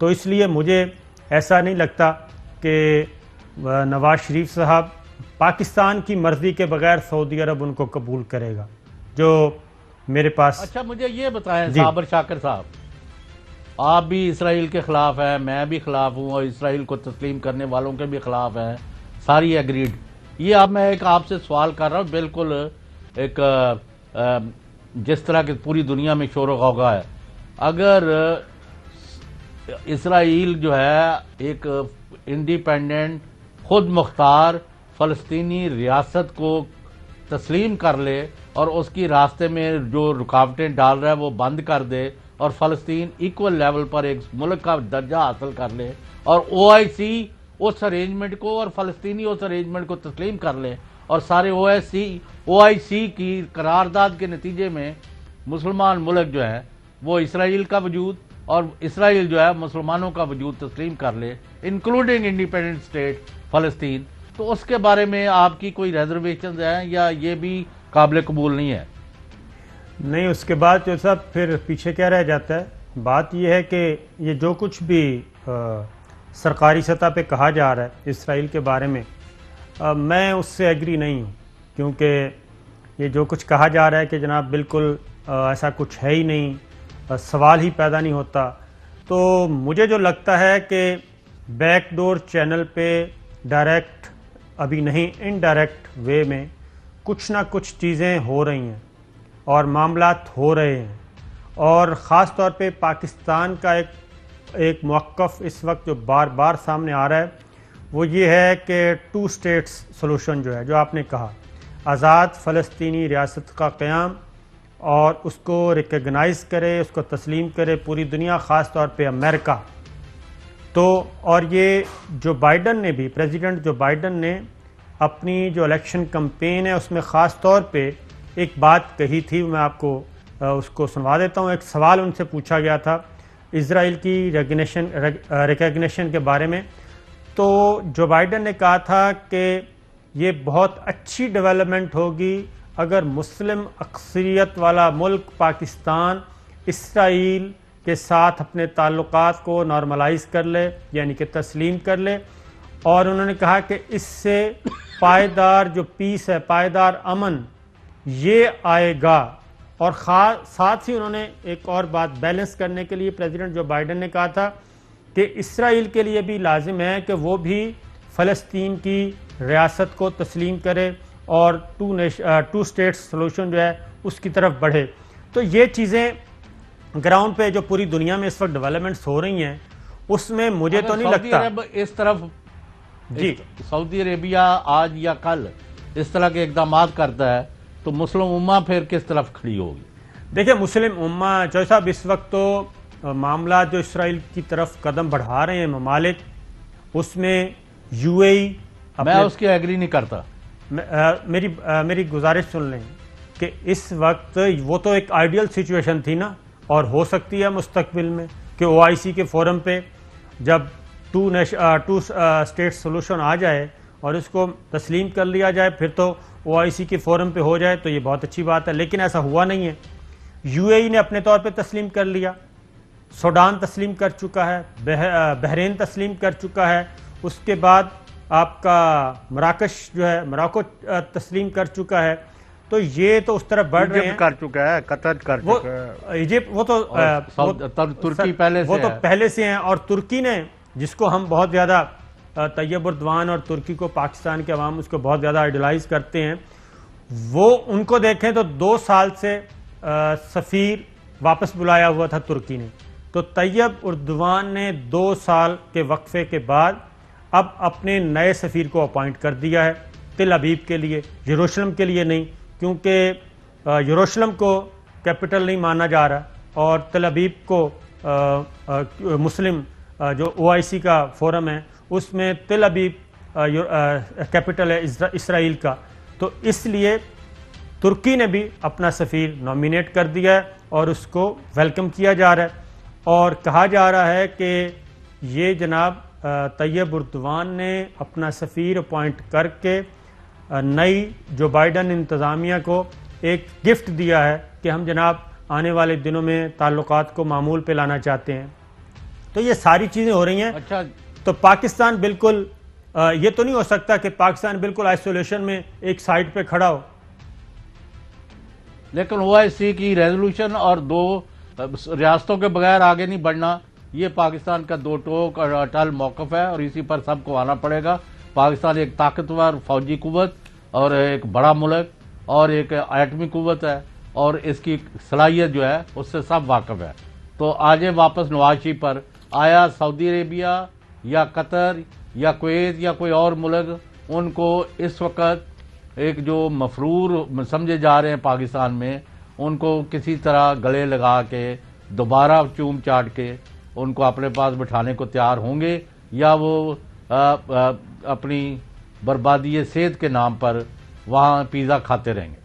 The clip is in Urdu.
تو اس لیے مجھے ایسا نہیں لگتا کہ نواز شریف صاحب پاکستان کی مرضی کے بغیر سعودی عرب ان کو قبول کرے گا. جو میرے پاس اچھا مجھے یہ بتائیں صابر شاکر صاحب، آپ بھی اسرائیل کے خلاف ہیں، میں بھی خلاف ہوں، اور اسرائیل کو تسلیم کرنے والوں کے بھی خلاف ہیں، ساری ایگریڈ. یہ اب میں ایک آپ سے سوال کر رہا ہوں، بالکل ایک جس طرح کہ پوری دنیا میں شور و غوغا ہے. اگر اسرائیل جو ہے ایک انڈیپینڈنٹ خود مختار فلسطینی ریاست کو تسلیم کر لے اور اس کی راستے میں جو رکاوٹیں ڈال رہا ہے وہ بند کر دے، اور فلسطین ایکول لیول پر ایک ملک کا درجہ حاصل کر لے، اور او آئی سی اس ارینجمنٹ کو اور فلسطینی اس ارینجمنٹ کو تسلیم کر لے، اور سارے او آئی سی کی قرارداد کے نتیجے میں مسلمان ملک جو ہے وہ اسرائیل کا وجود اور اسرائیل جو ہے مسلمانوں کا وجود تسلیم کر لے، انکلوڈنگ انڈیپینڈنٹ اسٹیٹ فلسطین، تو اس کے بارے میں آپ کی کوئی ریزرویشنز ہیں یا یہ بھی قابل قبول نہیں ہے؟ نہیں، اس کے بعد جو صاحب پھر پیچھے کیا رہ جاتا ہے. بات یہ ہے کہ یہ جو کچھ بھی سرکاری سطح پہ کہا جا رہا ہے اسرائیل کے بارے میں، میں اس سے ایگری نہیں ہوں، کیونکہ یہ جو کچھ کہا جا رہا ہے کہ جناب بالکل ایسا کچھ ہے ہی نہیں، سوال ہی پیدا نہیں ہوتا. تو مجھے جو لگتا ہے کہ بیک ڈور چینل پہ ڈائریکٹ ابھی نہیں، انڈائریکٹ وے میں کچھ نہ کچھ چیزیں ہو رہی ہیں اور معاملات ہو رہے ہیں، اور خاص طور پہ پاکستان کا ایک موقف اس وقت جو بار بار سامنے آ رہا ہے وہ یہ ہے کہ 2 اسٹیٹس سولوشن جو ہے، جو آپ نے کہا، آزاد فلسطینی ریاست کا قیام، اور اس کو ریکگنائز کرے، اس کو تسلیم کرے پوری دنیا، خاص طور پہ امریکہ. تو اور یہ جو بائیڈن نے بھی، پریزیڈنٹ جو بائیڈن نے اپنی جو الیکشن کمپین ہے اس میں خاص طور پہ ایک بات کہی تھی، میں آپ کو اس کو سنوا دیتا ہوں. ایک سوال ان سے پوچھا گیا تھا اسرائیل کی ریکگنیشن کے بارے میں، تو جو بائیڈن نے کہا تھا کہ یہ بہت اچھی ڈیولپمنٹ ہوگی اگر مسلم اکثریت والا ملک پاکستان اسرائیل کے ساتھ اپنے تعلقات کو نارملائز کر لے، یعنی کہ تسلیم کر لے. اور انہوں نے کہا کہ اس سے پائیدار جو پیس ہے، پائیدار امن یہ آئے گا. اور ساتھ ہی انہوں نے ایک اور بات بیلنس کرنے کے لیے پریزیڈنٹ جو بائیڈن نے کہا تھا کہ اسرائیل کے لیے بھی لازم ہے کہ وہ بھی فلسطین کی ریاست کو تسلیم کرے اور 2 اسٹیٹس سولوشن جو ہے اس کی طرف بڑھے. تو یہ چیزیں گراؤنڈ پہ جو پوری دنیا میں اس وقت ڈیولپمنٹس ہو رہی ہیں اس میں مجھے تو نہیں لگتا. سعودی عرب اس طرف، جی سعودی عربیہ آج یا کل اس طرح کے اقدامات کرتا ہے تو مسلم امہ پھر کس طرف کھڑی ہوگی؟ دیکھیں مسلم امہ جو صاحب اس وقت تو معاملات جو اسرائیل کی طرف قدم بڑھا رہے ہیں ممالک، اس میں یو اے ای، میں اس کی ایگری نہیں کرتا. میری گزارش سن لیں کہ اس وقت وہ تو ایک آئیڈیل سچویشن تھی نا، اور ہو سکتی ہے مستقبل میں کہ او آئی سی کے فورم پہ جب 2 اسٹیٹ سولوشن آ جائے اور اس کو تسلیم کر لیا جائے، پھر تو او آئی سی کے فورم پہ ہو جائے تو یہ بہت اچھی بات ہے. لیکن ایسا ہوا نہیں ہے. یو اے ای نے اپنے طور پہ تسلیم کر لیا، سوڈان تسلیم کر چکا ہے، بحرین تسلیم کر چکا ہے، اس کے بعد آپ کا مراکش جو ہے موراکو تسلیم کر چکا ہے. تو یہ تو اس طرف بڑھ رہے ہیں، کر چکا ہے، قطر کر چکا ہے، ایجپٹ وہ تو ترکی پہلے سے ہیں. اور ترکی نے، جس کو ہم بہت زیادہ طیب اردوان اور ترکی کو، پاکستان کے عوام اس کو بہت زیادہ آئیڈلائز کرتے ہیں، وہ ان کو دیکھیں تو 2 سال سے سفیر واپس بلایا ہوا تھا ترکی نے. تو طیب اردوان نے 2 سال کے وقفے کے بعد اب اپنے نئے سفیر کو اپوائنٹ کر دیا ہے تل ابیب کے لیے، یروشلم کے لیے نہیں، کیونکہ یروشلم کو کیپٹل نہیں مانا جا رہا، اور تل ابیب کو مسلم جو او آئی سی کا فورم ہے اس میں تل ابیب کیپٹل ہے اسرائیل کا. تو اس لیے ترکی نے بھی اپنا سفیر نامینیٹ کر دیا ہے اور اس کو ویلکم کیا جا رہا ہے. اور کہا جا رہا ہے کہ یہ جناب طیب اردوان نے اپنا سفیر اپوائنٹ کر کے نئی جو بائیڈن انتظامیہ کو ایک گفٹ دیا ہے کہ ہم جناب آنے والے دنوں میں تعلقات کو معمول پہ لانا چاہتے ہیں. تو یہ ساری چیزیں ہو رہی ہیں. اچھا تو پاکستان بالکل یہ تو نہیں ہو سکتا کہ پاکستان بالکل آئسولیشن میں ایک سائڈ پہ کھڑا ہو. لیکن OIC کی ریزولوشن اور 2 ریاستوں کے بغیر آگے نہیں بڑھنا، یہ پاکستان کا 2 ٹوک اور اٹل موقف ہے، اور اسی پر سب کو آنا پڑے گا. پاکستان ایک طاقتور فوجی قوت اور ایک بڑا ملک اور ایک ایٹمی قوت ہے، اور اس کی صلاحیت جو ہے اس سے سب واقف ہے. تو آجے واپس نواز شریف پر. آیا سعودی عربیہ یا قطر یا کویت یا کوئی اور ملک ان کو اس وقت ایک جو مفرور سمجھے جا رہے ہیں پاکستان میں، ان کو کسی طرح گلے لگا کے دوبارہ چوم چاٹ کے ان کو اپنے پاس بٹھانے کو تیار ہوں گے، یا وہ اپنی بربادی صحت کے نام پر وہاں پیزا کھاتے رہیں گے؟